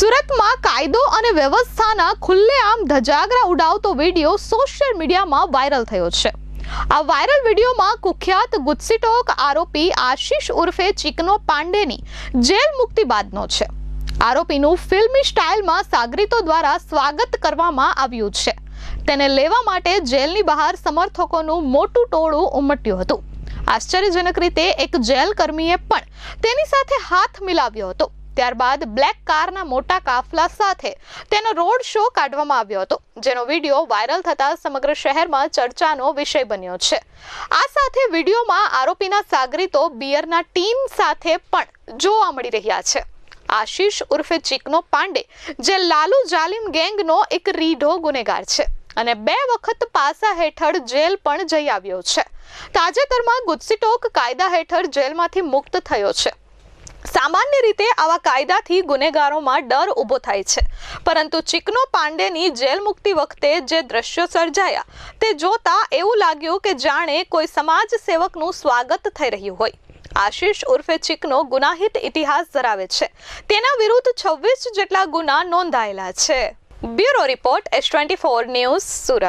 સુરતમાં કાયદો અને વ્યવસ્થાના ખુલ્લેઆમ ધજાગરા ઉડાવતો વિડીયો સોશિયલ મીડિયામાં વાયરલ થયો છે। આ વાયરલ વિડીયોમાં કુખ્યાત ગુસ્સીટોક આરોપી આશિષ ઉર્ફે ચિકનો પાંડેની જેલ મુક્તિ બાદનો છે। આરોપીનું ફિલ્મી સ્ટાઇલમાં સાગરીતો દ્વારા સ્વાગત કરવામાં આવ્યું છે। તેને લેવા માટે જેલની બહાર સમર્થકોનું મોટું ટોળું ઉમટ્યું હતું। આશ્ચર્યજનક રીતે એક જેલ કર્મીએ પણ તેની સાથે હાથ મિલાવ્યો હતો। ત્યારબાદ બ્લેક કારના મોટા કાફલા સાથે તેનો રોડ શો કાઢવામાં આવ્યો હતો, જેનો વિડીયો વાયરલ થતા સમગ્ર શહેરમાં ચર્ચાનો વિષય બન્યો છે। આ સાથે વિડીયોમાં આરોપીના સાગરીતો બિયરના ટીમ સાથે પણ જોવા મળી રહ્યા છે। આશિષ ઉર્ફે ચિકનો પાંડે જે લાલુ જાલિમ ગેંગનો એક રીઢો ગુનેગાર છે અને 2 વખત પાસા હેઠળ જેલ પણ જઈ આવ્યો છે। તાજેતરમાં ગુસ્સીટોક કાયદા હેઠળ જેલમાંથી મુક્ત થયો છે। સામાન્ય રીતે આવા કાયદાથી ગુનેગારોમાં ડર ઊભો થાય છે, પરંતુ ચિકનો પાંડેની જેલ મુક્તિ વખતે જે દ્રશ્યો સર્જાયા તે જોતા એવું લાગ્યું કે જાણે કોઈ સમાજ સેવકનું સ્વાગત થઈ રહ્યું હોય। આશિષ ઉર્ફે ચિકનો ગુનાહિત ઇતિહાસ ધરાવે છે। તેના વિરુદ્ધ 26 જેટલા ગુના નોંધાયેલા છે। Bureau report S24 news Surat.